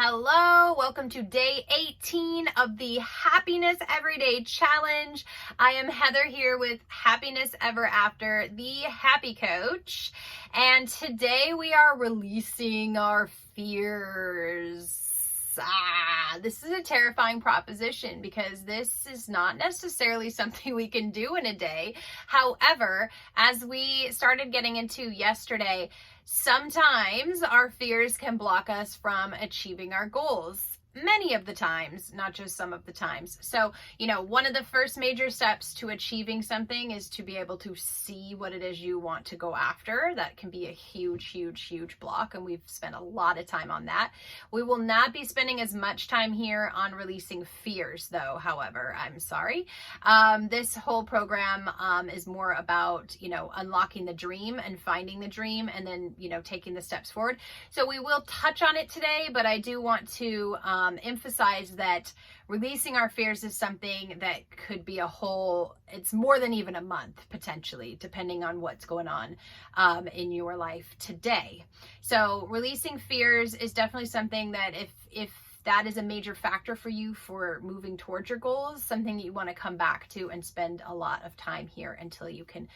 Hello, welcome to day 18 of the Happiness Everyday Challenge. I am Heather here with Happiness Ever After, the Happy Coach. And today we are releasing our fears. This is a terrifying proposition because this is not necessarily something we can do in a day. However, as we started getting into yesterday, sometimes our fears can block us from achieving our goals. Many of the times, not just some of the times. So, one of the first major steps to achieving something is to be able to see what it is you want to go after. That can be a huge block, and we've spent a lot of time on that. We will not be spending as much time here on releasing fears, though, however, I'm sorry. This whole program is more about, unlocking the dream and finding the dream and then, taking the steps forward. So we will touch on it today, but I do want to emphasize that releasing our fears is something that could be it's more than even a month, potentially, depending on what's going on in your life today. So releasing fears is definitely something that if that is a major factor for you for moving towards your goals, something that you want to come back to and spend a lot of time here until you can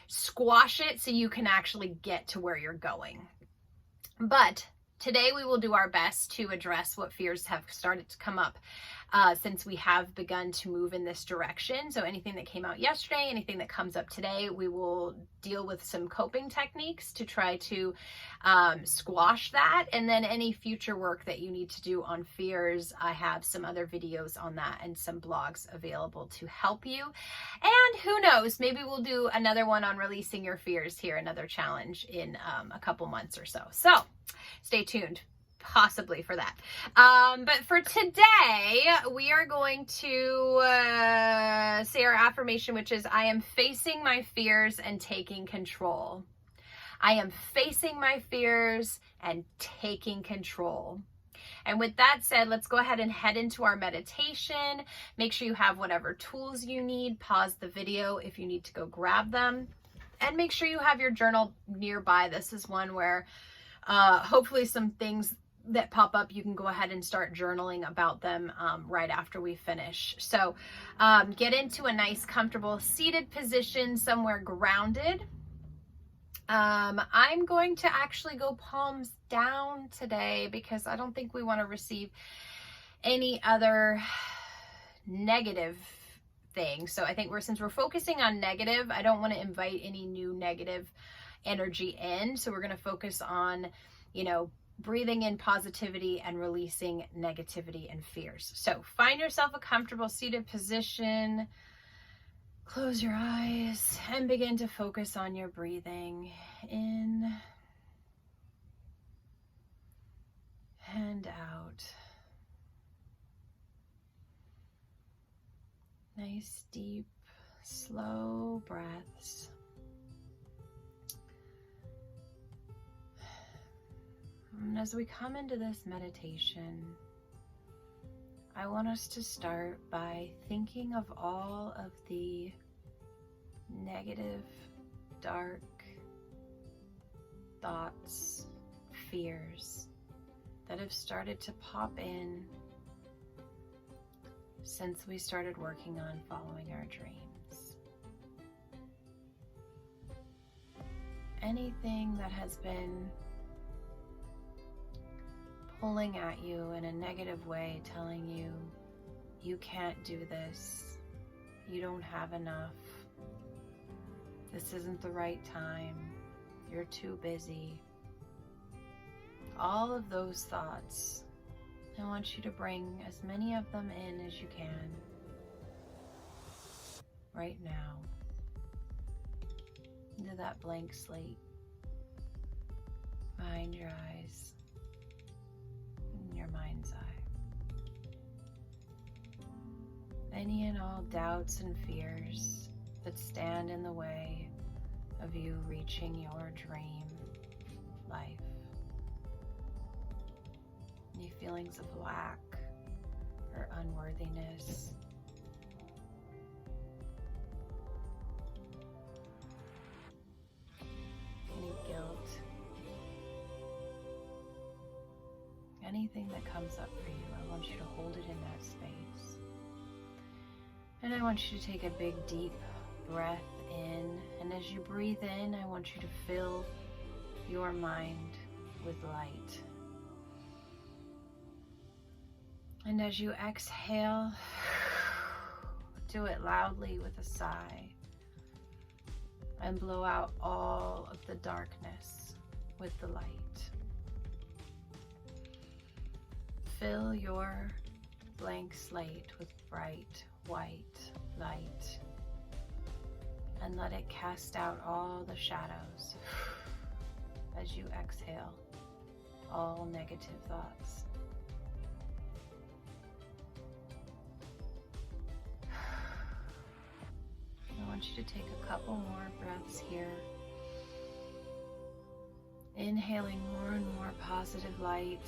squash it so you can actually get to where you're going. But today we will do our best to address what fears have started to come up since we have begun to move in this direction. So anything that came out yesterday, anything that comes up today, we will deal with some coping techniques to try to squash that. And then any future work that you need to do on fears, I have some other videos on that and some blogs available to help you. And who knows, maybe we'll do another one on releasing your fears here, another challenge in a couple months or so. So stay tuned, possibly, for that. But for today, we are going to say our affirmation, which is, I am facing my fears and taking control. I am facing my fears and taking control. And with that said, let's go ahead and head into our meditation. Make sure you have whatever tools you need. Pause the video if you need to go grab them. And make sure you have your journal nearby. This is one where hopefully some things that pop up, you can go ahead and start journaling about them right after we finish. So get into a nice, comfortable seated position, somewhere grounded. I'm going to actually go palms down today because I don't think we want to receive any other negative thing. So I think since we're focusing on negative, I don't want to invite any new negative energy in. So we're going to focus on, breathing in positivity and releasing negativity and fears. So find yourself a comfortable seated position. Close your eyes and begin to focus on your breathing in and out. Nice, deep, slow breaths. And as we come into this meditation, I want us to start by thinking of all of the negative, dark thoughts, fears that have started to pop in since we started working on following our dreams. Anything that has been pulling at you in a negative way, telling you, you can't do this, you don't have enough, this isn't the right time, you're too busy. All of those thoughts, I want you to bring as many of them in as you can right now into that blank slate behind your eyes, in your mind's eye. Any and all doubts and fears that stand in the way of you reaching your dream life. Any feelings of lack or unworthiness. Any guilt. anything that comes up for you, I want you to hold it in that space. And I want you to take a big, deep breath in. And as you breathe in, I want you to fill your mind with light. And as you exhale, do it loudly with a sigh. And blow out all of the darkness with the light. Fill your blank slate with bright white light and let it cast out all the shadows as you exhale all negative thoughts. I want you to take a couple more breaths here. Inhaling more and more positive light.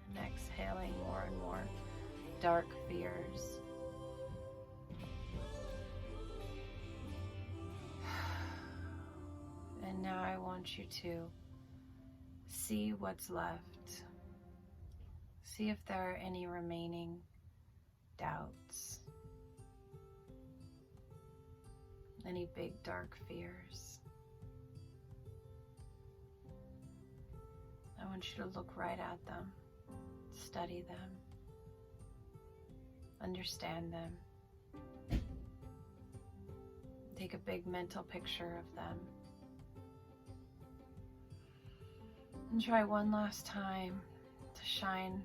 And exhaling more and more dark fears. And now I want you to see what's left. See if there are any remaining doubts. Any big dark fears. I want you to look right at them, study them, understand them. Take a big mental picture of them. And try one last time to shine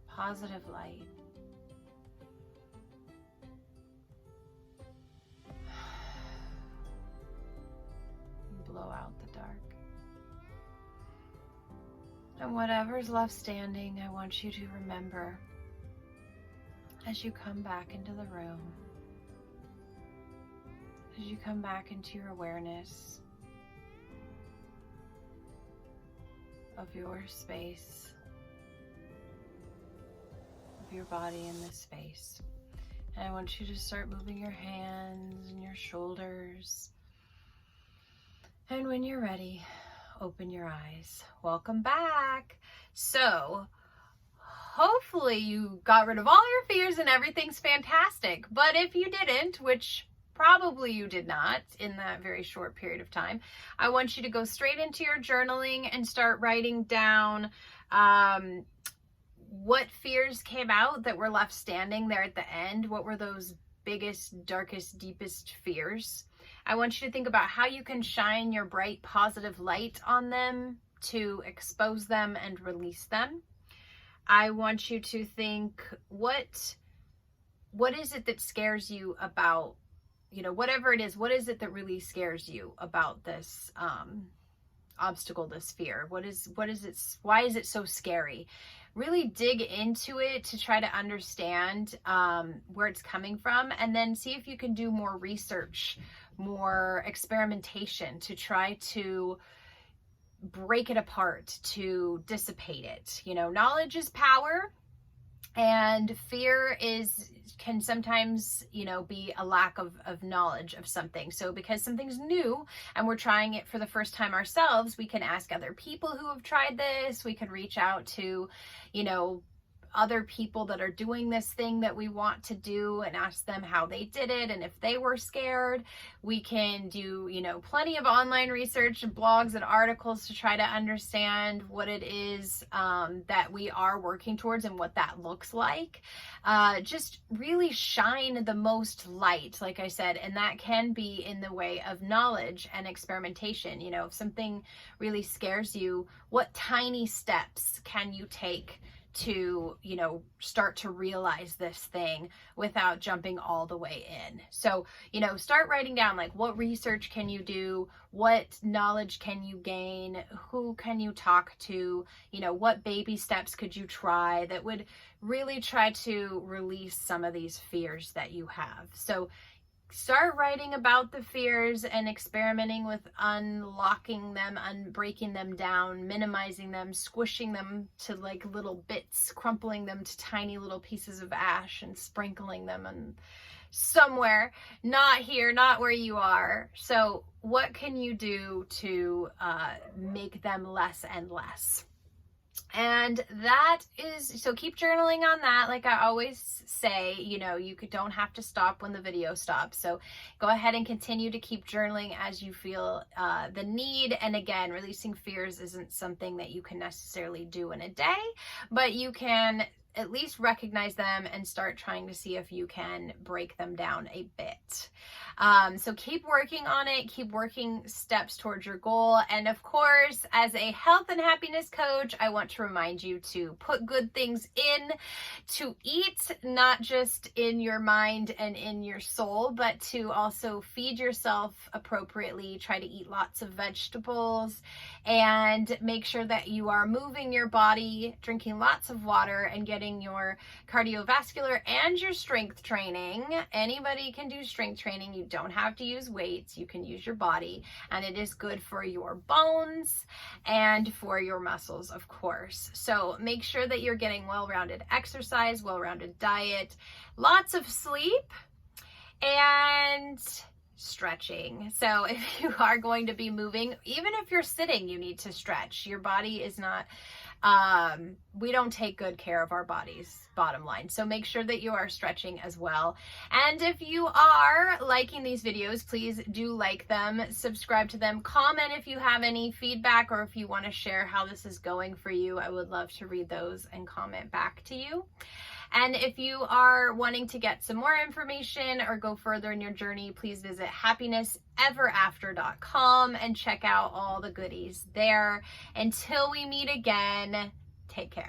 positive light. Blow out the dark. And whatever's left standing, I want you to remember as you come back into the room, as you come back into your awareness of your space, of your body in this space. And I want you to start moving your hands and your shoulders. And when you're ready, open your eyes. Welcome back. So, hopefully you got rid of all your fears and everything's fantastic. But if you didn't, which probably you did not in that very short period of time, I want you to go straight into your journaling and start writing down what fears came out that were left standing there at the end. What were those biggest, darkest, deepest fears? I want you to think about how you can shine your bright, positive light on them to expose them and release them. I want you to think, what is it that scares you about, whatever it is, what is it that really scares you about this obstacle, this fear? What is it? Why is it so scary? Really dig into it to try to understand where it's coming from, and then see if you can do more research, more experimentation to try to break it apart, to dissipate it. Knowledge is power, and fear can sometimes, be a lack of knowledge of something. So because something's new and we're trying it for the first time ourselves, we can ask other people who have tried this. We can reach out to, other people that are doing this thing that we want to do and ask them how they did it and if they were scared. We can do, plenty of online research and blogs and articles to try to understand what it is that we are working towards and what that looks like. Just really shine the most light, like I said, and that can be in the way of knowledge and experimentation. If something really scares you, what tiny steps can you take to, start to realize this thing without jumping all the way in? So, start writing down, like, what research can you do? What knowledge can you gain? Who can you talk to? What baby steps could you try that would really try to release some of these fears that you have? So start writing about the fears and experimenting with unlocking them, breaking them down, minimizing them, squishing them to like little bits, crumpling them to tiny little pieces of ash and sprinkling them on somewhere, not here, not where you are. So what can you do to make them less and less? And that is, so keep journaling on that. Like I always say, you know, don't have to stop when the video stops. So go ahead and continue to keep journaling as you feel the need. And again, releasing fears isn't something that you can necessarily do in a day, but you can at least recognize them and start trying to see if you can break them down a bit. So keep working on it, keep working steps towards your goal. And of course, as a health and happiness coach, I want to remind you to put good things in, to eat, not just in your mind and in your soul, but to also feed yourself appropriately. Try to eat lots of vegetables and make sure that you are moving your body, drinking lots of water, and getting your cardiovascular and your strength training. Anybody can do strength training. You don't have to use weights. You can use your body, and it is good for your bones and for your muscles, of course. So make sure that you're getting well-rounded exercise, well-rounded diet, lots of sleep, and stretching. So if you are going to be moving, even if you're sitting, you need to stretch. Your body is not, we don't take good care of our bodies, bottom line. So make sure that you are stretching as well. And if you are liking these videos, please do like them, subscribe to them, comment if you have any feedback, or if you want to share how this is going for you. I would love to read those and comment back to you. And if you are wanting to get some more information or go further in your journey, please visit happinesseverafter.com and check out all the goodies there. Until we meet again, take care.